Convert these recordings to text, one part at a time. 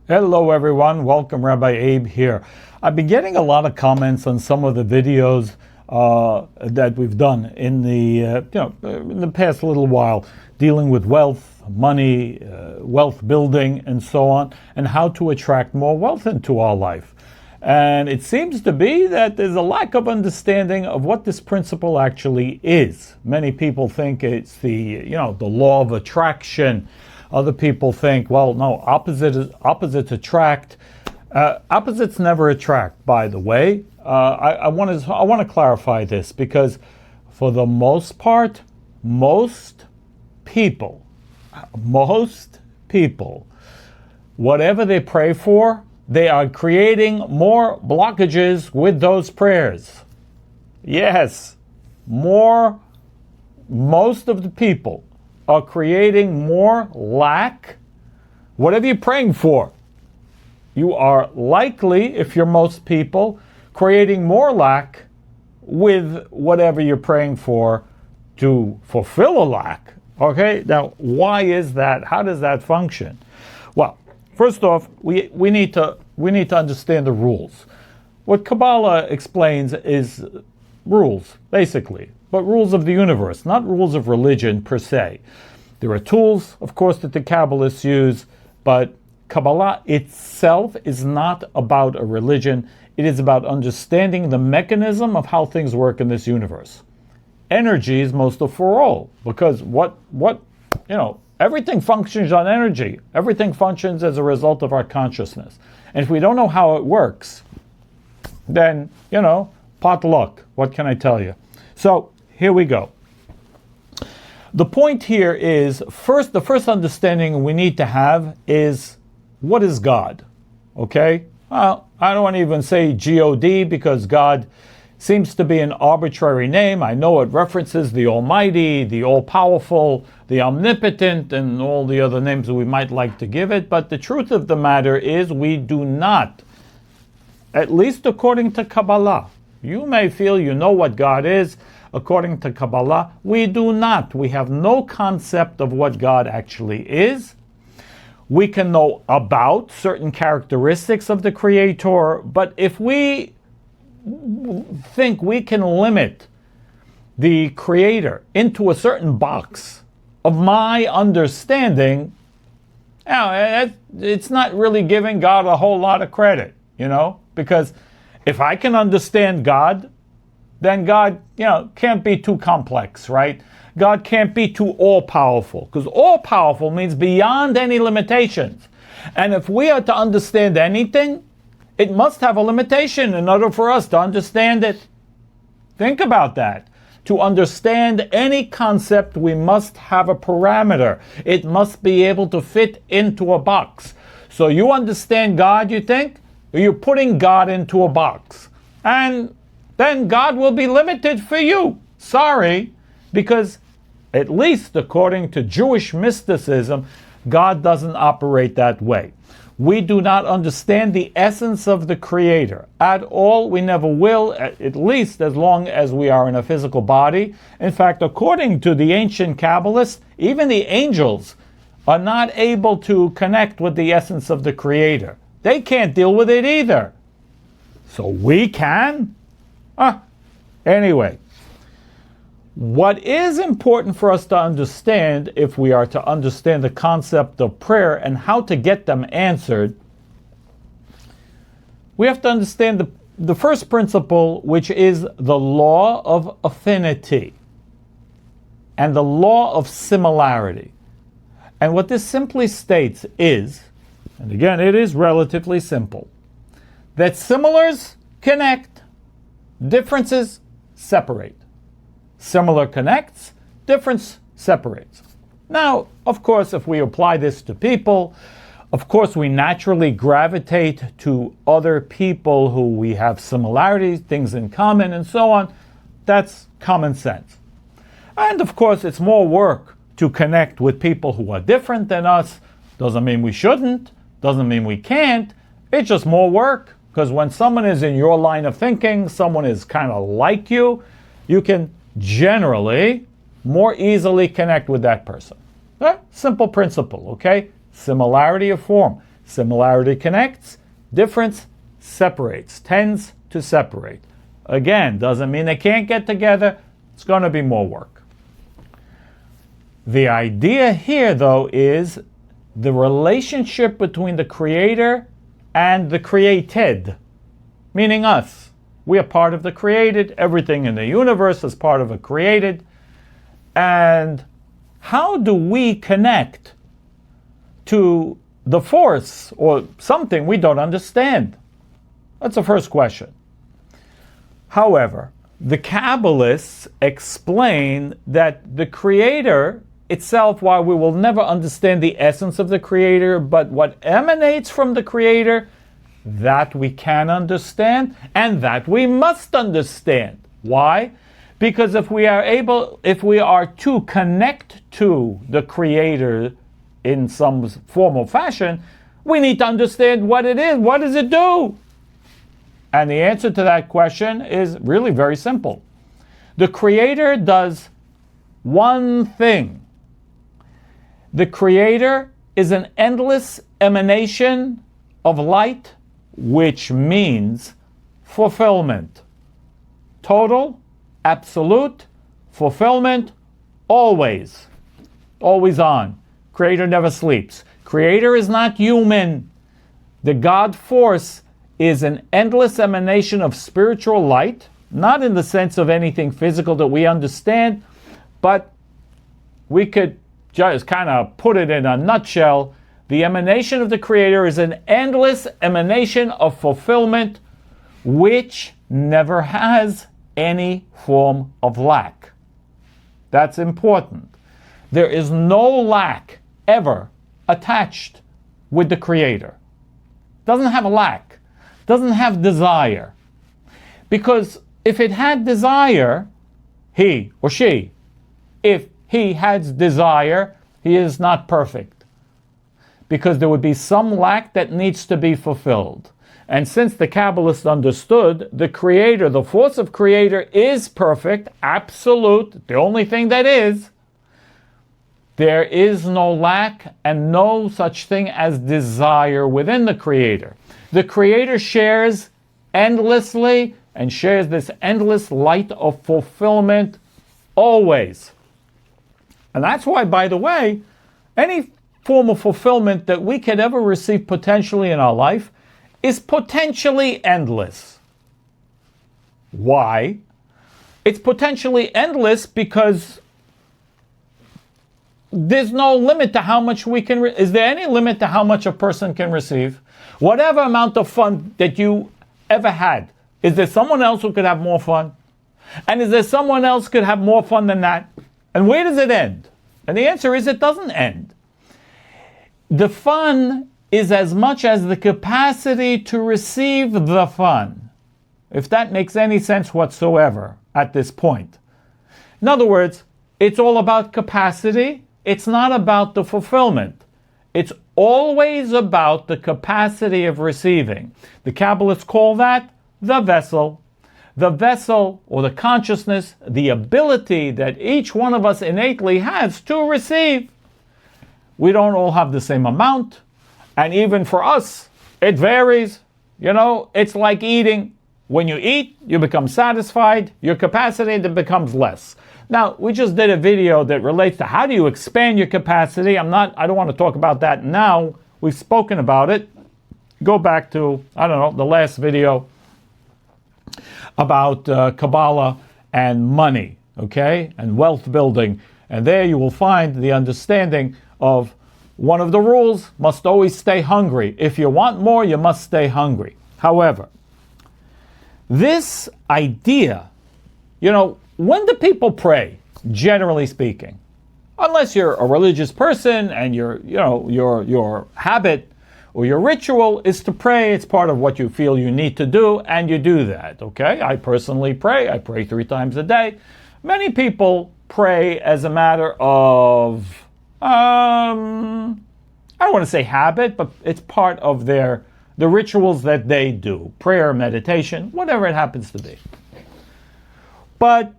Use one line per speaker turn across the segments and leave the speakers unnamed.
Hello everyone, welcome. Rabbi Abe here. I've been getting a lot of comments on some of the videos that we've done in the past little while, dealing with wealth, money, wealth building, and so on, and how to attract more wealth into our life. And it seems to be that there's a lack of understanding of what this principle actually is. Many people think it's the law of attraction. Other people think, well, no, opposites attract. Opposites never attract, by the way. I want to clarify this because, for the most part, most people, whatever they pray for, they are creating more blockages with those prayers. Yes, most of the people are creating more lack. Whatever you're praying for, you are likely, if you're most people, creating more lack with whatever you're praying for to fulfill a lack. Okay, now why is that? How does that function? Well, first off, we need to understand the rules. What Kabbalah explains is rules, basically, but rules of the universe, not rules of religion per se. There are tools, of course, that the Kabbalists use, but Kabbalah itself is not about a religion. It is about understanding the mechanism of how things work in this universe. Energy is most of all, because everything functions on energy. Everything functions as a result of our consciousness. And if we don't know how it works, then, pot luck. What can I tell you? So, here we go. The point here is, the first understanding we need to have is, what is God? Okay? Well, I don't want to even say G-O-D, because God seems to be an arbitrary name. I know it references the Almighty, the All-Powerful, the Omnipotent, and all the other names that we might like to give it, but the truth of the matter is we do not, at least according to Kabbalah. You may feel you know what God is. According to Kabbalah, we do not. We have no concept of what God actually is. We can know about certain characteristics of the Creator, but if we think we can limit the Creator into a certain box of my understanding, it's not really giving God a whole lot of credit, because if I can understand God, then God, can't be too complex, right? God can't be too all-powerful, because all-powerful means beyond any limitations. And if we are to understand anything, it must have a limitation in order for us to understand it. Think about that. To understand any concept, we must have a parameter. It must be able to fit into a box. So you understand God, you think? You're putting God into a box. And then God will be limited for you. Sorry, because at least according to Jewish mysticism, God doesn't operate that way. We do not understand the essence of the Creator at all. We never will, at least as long as we are in a physical body. In fact, according to the ancient Kabbalists, even the angels are not able to connect with the essence of the Creator. They can't deal with it either. So we can? Anyway, what is important for us to understand, if we are to understand the concept of prayer and how to get them answered, we have to understand the first principle, which is the Law of Affinity and the Law of Similarity. And what this simply states is, and again, it is relatively simple, that similars connect, differences separate. Similar connects, difference separates. Now, of course, if we apply this to people, of course we naturally gravitate to other people who we have similarities, things in common, and so on. That's common sense. And of course, it's more work to connect with people who are different than us. Doesn't mean we shouldn't, doesn't mean we can't. It's just more work, because when someone is in your line of thinking, someone is kind of like you can generally more easily connect with that person. Simple principle, okay? Similarity of form. Similarity connects, difference separates, tends to separate. Again, doesn't mean they can't get together. It's going to be more work. The idea here, though, is the relationship between the creator and the created, meaning us. We are part of the created. Everything in the universe is part of a created. And how do we connect to the force or something we don't understand? That's the first question. However, the Kabbalists explain that the creator itself, while we will never understand the essence of the creator, but what emanates from the creator, that we can understand and that we must understand. Why? Because if we are to connect to the creator in some form or fashion, we need to understand what it is. What does it do? And the answer to that question is really very simple. The creator does one thing. The creator is an endless emanation of light, which means fulfillment. Total, absolute, fulfillment, always. Always on. Creator never sleeps. Creator is not human. The God force is an endless emanation of spiritual light, not in the sense of anything physical that we understand, but we could just kind of put it in a nutshell. The emanation of the Creator is an endless emanation of fulfillment, which never has any form of lack. That's important. There is no lack ever attached with the Creator. Doesn't have a lack. Doesn't have desire. Because if it had desire, he or she, if he has desire, he is not perfect. Because there would be some lack that needs to be fulfilled. And since the Kabbalists understood the Creator, the force of Creator is perfect, absolute, the only thing that is, there is no lack and no such thing as desire within the Creator. The Creator shares endlessly and shares this endless light of fulfillment always. And that's why, by the way, any form of fulfillment that we could ever receive potentially in our life is potentially endless. Why? It's potentially endless because there's no limit to how much we can... Is there any limit to how much a person can receive? Whatever amount of fun that you ever had, is there someone else who could have more fun? And is there someone else who could have more fun than that? And where does it end? And the answer is it doesn't end. The fun is as much as the capacity to receive the fun, if that makes any sense whatsoever at this point. In other words, it's all about capacity. It's not about the fulfillment. It's always about the capacity of receiving. The Kabbalists call that the vessel. The vessel, or the consciousness, the ability that each one of us innately has to receive. We don't all have the same amount. And even for us, it varies. You know, it's like eating. When you eat, you become satisfied. Your capacity then becomes less. Now, we just did a video that relates to how do you expand your capacity. I don't want to talk about that now. We've spoken about it. Go back to, the last video about Kabbalah and money, okay, and wealth building. And there you will find the understanding of one of the rules: must always stay hungry. If you want more, you must stay hungry. However, this idea, when do people pray, generally speaking? Unless you're a religious person and your habit or your ritual is to pray. It's part of what you feel you need to do, and you do that, okay? I personally pray. I pray 3 times a day. Many people pray as a matter of, I don't want to say habit, but it's part of the rituals that they do. Prayer, meditation, whatever it happens to be. But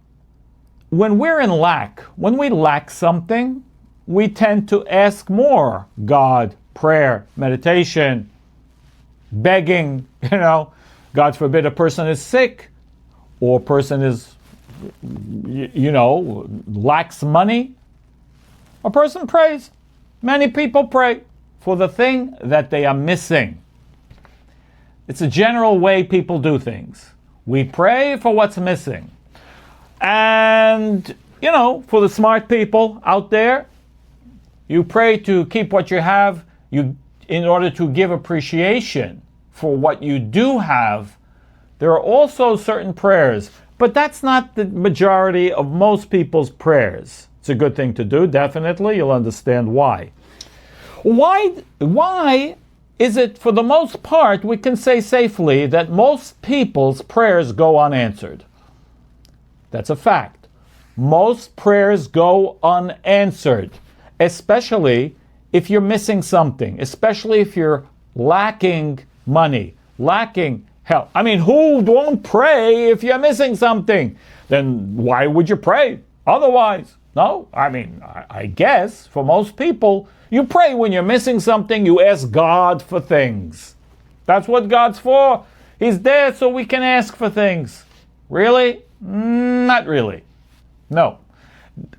when we're in lack, when we lack something, we tend to ask more God prayer, meditation, begging, God forbid a person is sick or a person is, lacks money. A person prays. Many people pray for the thing that they are missing. It's a general way people do things. We pray for what's missing. And, for the smart people out there, you pray to keep what you have in order to give appreciation for what you do have. There are also certain prayers, but that's not the majority of most people's prayers. It's a good thing to do, definitely. You'll understand why. Why is it, for the most part, we can say safely that most people's prayers go unanswered? That's a fact. Most prayers go unanswered, especially if you're missing something, especially if you're lacking money, lacking help. Who won't pray if you're missing something? Then why would you pray otherwise? No, I guess for most people, you pray when you're missing something, you ask God for things. That's what God's for. He's there so we can ask for things. Really? Not really. No.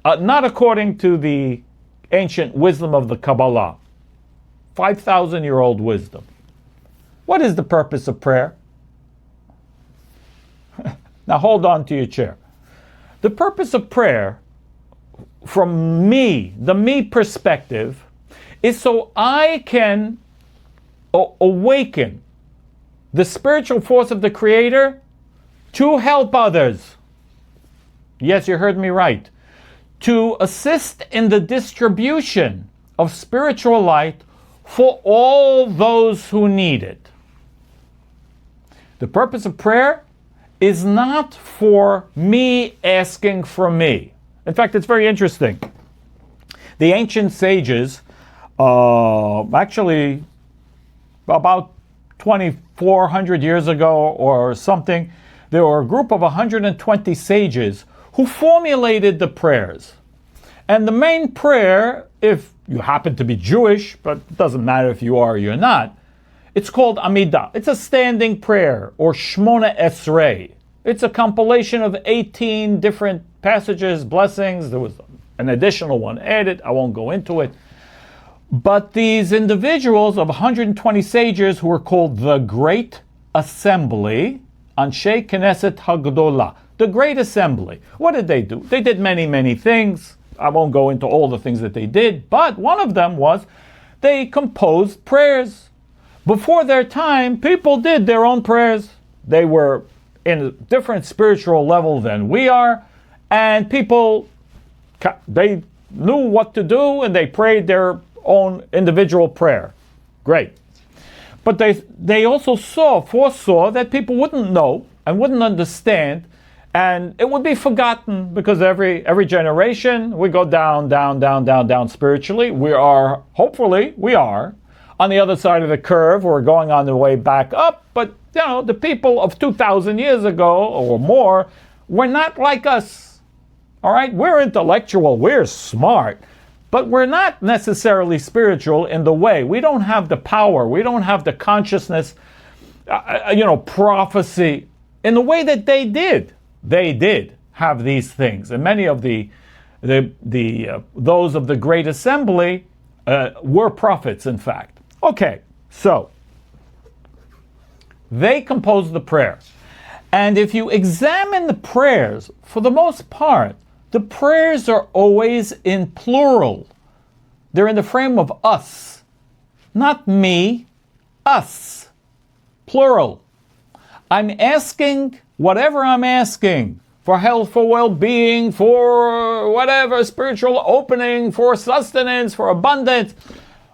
Not according to the ancient wisdom of the Kabbalah. 5,000-year-old wisdom. What is the purpose of prayer? Now hold on to your chair. The purpose of prayer, from the me perspective, is so I can awaken the spiritual force of the Creator to help others. Yes, you heard me right. To assist in the distribution of spiritual light for all those who need it. The purpose of prayer is not for me asking for me. In fact, it's very interesting. The ancient sages, actually about 2,400 years ago or something, there were a group of 120 sages who formulated the prayers. And the main prayer, if you happen to be Jewish, but it doesn't matter if you are or you're not, it's called Amidah. It's a standing prayer, or Shmona Esrei. It's a compilation of 18 different passages, blessings. There was an additional one added. I won't go into it. But these individuals of 120 sages who were called the Great Assembly, Anshe Knesset Hagdolah, the Great Assembly. What did they do? They did many, many things. I won't go into all the things that they did, but one of them was they composed prayers. Before their time, people did their own prayers. They were in a different spiritual level than we are, and people, they knew what to do, and they prayed their own individual prayer. Great. But they also foresaw that people wouldn't know and wouldn't understand, and it would be forgotten, because every generation we go down spiritually. We are on the other side of the curve. We're going on the way back up, but the people of 2,000 years ago or more were not like us. All right, we're intellectual, we're smart, but we're not necessarily spiritual in the way. We don't have the power, we don't have the consciousness, prophecy in the way that they did. They did have these things, and many of those of the Great Assembly were prophets, in fact. Okay, so they composed the prayer. And if you examine the prayers, for the most part, the prayers are always in plural. They're in the frame of us. Not me, us. Plural. I'm asking whatever I'm asking. For health, for well-being, for whatever, spiritual opening, for sustenance, for abundance.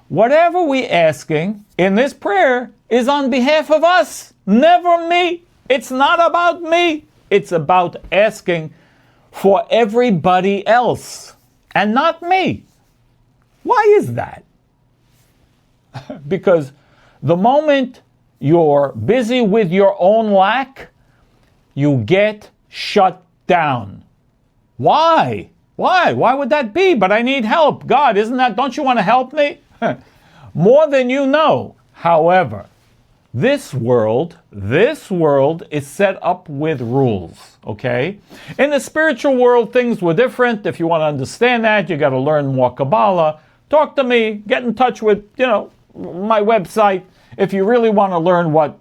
Whatever we're asking in this prayer is on behalf of us, never me. It's not about me. It's about asking for everybody else and not me. Why is that? Because the moment you're busy with your own lack, you get shut down. Why? Why would that be? But I need help. God, don't you want to help me? more than you know. However, this world is set up with rules, okay? In the spiritual world, things were different. If you want to understand that, you got to learn more Kabbalah. Talk to me, get in touch with, my website. If you really want to learn what,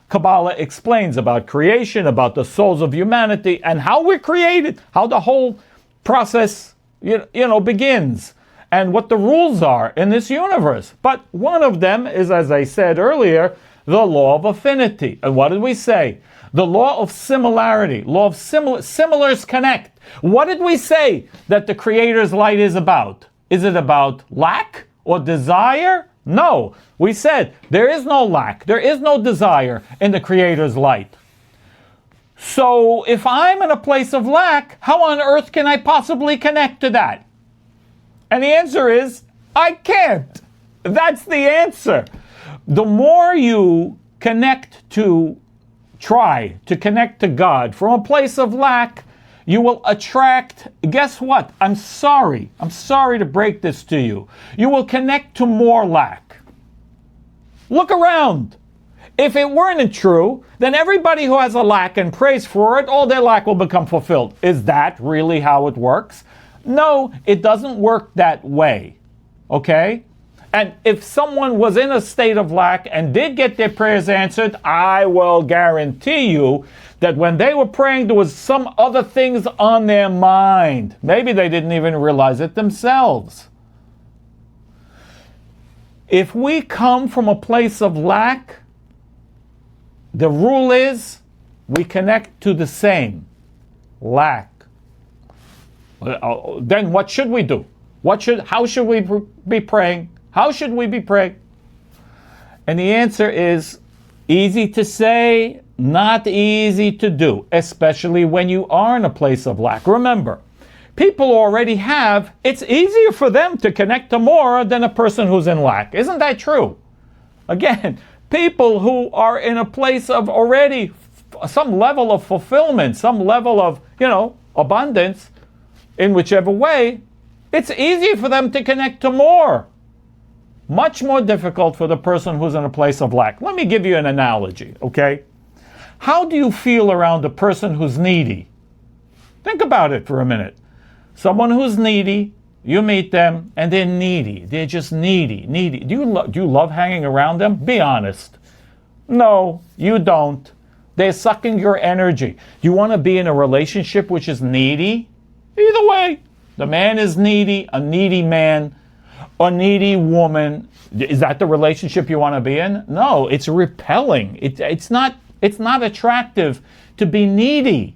Kabbalah explains about creation, about the souls of humanity, and how we're created, how the whole process, begins, and what the rules are in this universe. But one of them is, as I said earlier, the law of affinity. And what did we say? The law of similarity, law of similars connect. What did we say that the Creator's light is about? Is it about lack or desire? No. We said there is no lack, there is no desire in the Creator's light. So if I'm in a place of lack, how on earth can I possibly connect to that? And the answer is, I can't. That's the answer. The more you try to connect to God from a place of lack, you will attract, guess what? I'm sorry to break this to you. You will connect to more lack. Look around. If it weren't true, then everybody who has a lack and prays for it, all their lack will become fulfilled. Is that really how it works? No, it doesn't work that way. Okay? And if someone was in a state of lack and did get their prayers answered, I will guarantee you that when they were praying, there was some other things on their mind. Maybe they didn't even realize it themselves. If we come from a place of lack, the rule is we connect to the same lack. Then what should we do? How should we be praying? How should we be praying? And the answer is easy to say, not easy to do, especially when you are in a place of lack. Remember, people already have, it's easier for them to connect to more than a person who's in lack. Isn't that true? Again, people who are in a place of already some level of fulfillment, some level of, abundance, in whichever way, it's easier for them to connect to more. Much more difficult for the person who's in a place of lack. Let me give you an analogy, okay? How do you feel around a person who's needy? Think about it for a minute. Someone who's needy, you meet them, and they're needy. They're just needy. Do you love hanging around them? Be honest. No, you don't. They're sucking your energy. Do you want to be in a relationship which is needy? Either way, the man is needy, a needy man, a needy woman. Is that the relationship you want to be in? No, it's repelling. It's not attractive to be needy.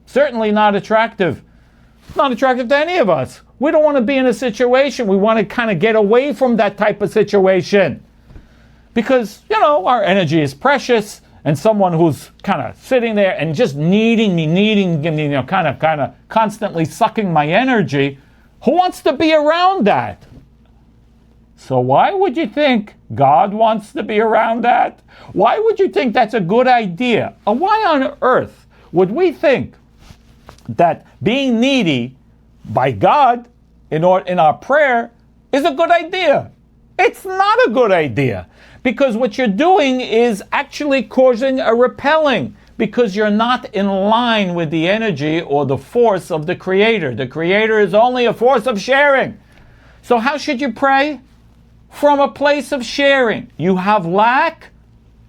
Certainly not attractive. It's not attractive to any of us. We don't want to be in a situation. We want to kind of get away from that type of situation. Because, our energy is precious, and someone who's kind of sitting there and just needing me, kind of constantly sucking my energy, who wants to be around that? So why would you think God wants to be around that? Why would you think that's a good idea? Or why on earth would we think that being needy by God in our prayer is a good idea? It's not a good idea, because what you're doing is actually causing a repelling, because you're not in line with the energy or the force of the Creator. The Creator is only a force of sharing. So how should you pray? From a place of sharing. You have lack,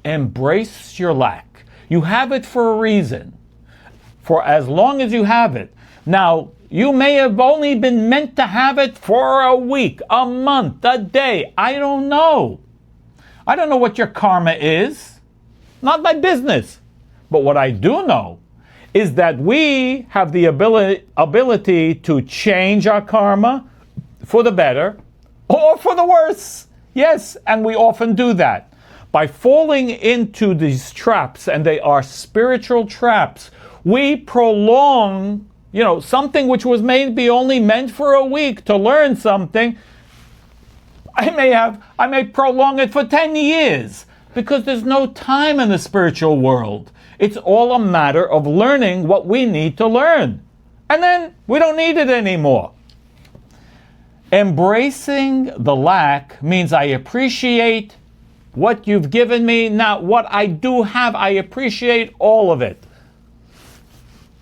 embrace your lack. You have it for a reason, for as long as you have it. Now, you may have only been meant to have it for a week, a month, a day. I don't know. I don't know what your karma is. Not my business. But what I do know is that we have the ability to change our karma for the better or for the worse. Yes, and we often do that. By falling into these traps, and they are spiritual traps, we prolong, something which was maybe only meant for a week to learn something. I may prolong it for 10 years because there's no time in the spiritual world. It's all a matter of learning what we need to learn. And then we don't need it anymore. Embracing the lack means I appreciate what you've given me. Now, what I do have, I appreciate all of it.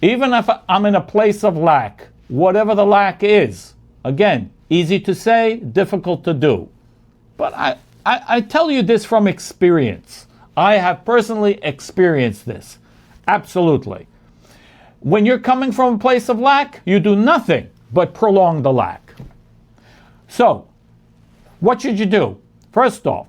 Even if I'm in a place of lack, whatever the lack is, again, easy to say, difficult to do. But I tell you this from experience. I have personally experienced this. Absolutely. When you're coming from a place of lack, you do nothing but prolong the lack. So, what should you do? First off,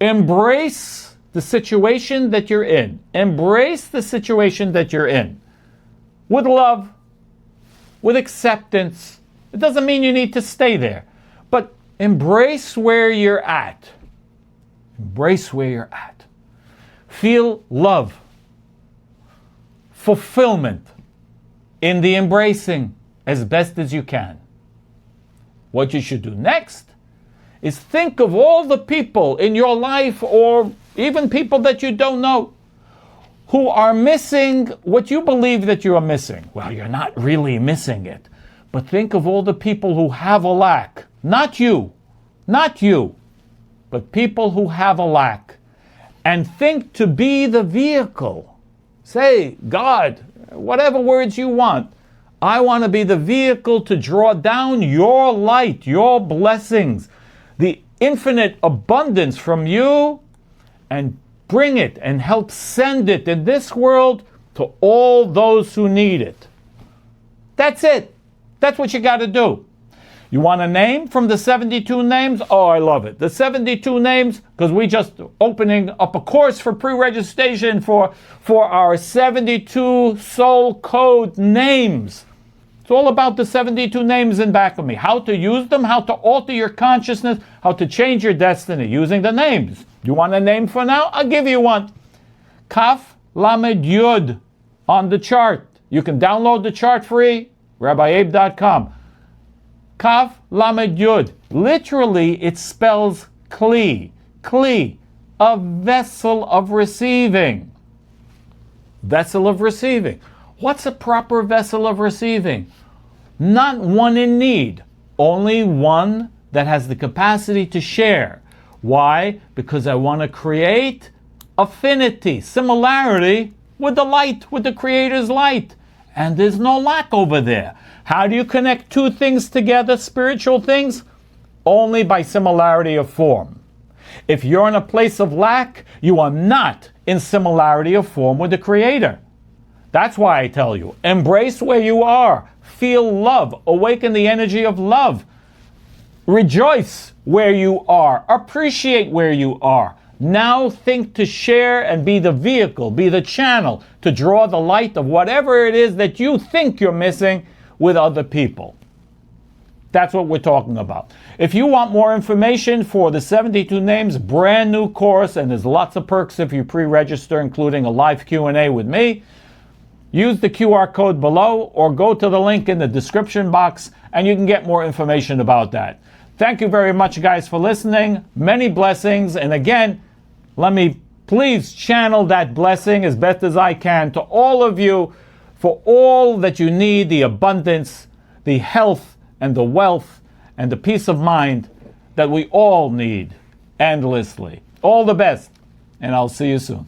embrace the situation that you're in. Embrace the situation that you're in. With love, with acceptance. It doesn't mean you need to stay there. But embrace where you're at. Embrace where you're at. Feel love, fulfillment in the embracing as best as you can. What you should do next is think of all the people in your life, or even people that you don't know, who are missing what you believe that you are missing. Well, you're not really missing it. But think of all the people who have a lack. Not you, but people who have a lack. And think to be the vehicle. Say, God, whatever words you want. I want to be the vehicle to draw down your light, your blessings, the infinite abundance from you, and bring it and help send it in this world to all those who need it. That's it. That's what you got to do. You want a name from the 72 names? Oh, I love it. The 72 names, because we just opening up a course for pre-registration for our 72 soul code names. It's all about the 72 names in back of me. How to use them, how to alter your consciousness, how to change your destiny using the names. You want a name for now? I'll give you one. Kaf Lamed Yud on the chart. You can download the chart free, RabbiAbe.com. Kaf Lamed Yud. Literally, it spells Kli. Kli, a vessel of receiving. Vessel of receiving. What's a proper vessel of receiving? Not one in need, only one that has the capacity to share. Why? Because I want to create affinity, similarity with the light, with the Creator's light. And there's no lack over there. How do you connect two things together, spiritual things? Only by similarity of form. If you're in a place of lack, you are not in similarity of form with the Creator. That's why I tell you, embrace where you are. Feel love. Awaken the energy of love. Rejoice where you are. Appreciate where you are. Now think to share and be the vehicle, be the channel to draw the light of whatever it is that you think you're missing with other people. That's what we're talking about. If you want more information for the 72 Names brand new course, and there's lots of perks if you pre-register, including a live Q&A with me, use the QR code below or go to the link in the description box and you can get more information about that. Thank you very much, guys, for listening. Many blessings. And again, let me please channel that blessing as best as I can to all of you for all that you need, the abundance, the health, and the wealth, and the peace of mind that we all need endlessly. All the best, and I'll see you soon.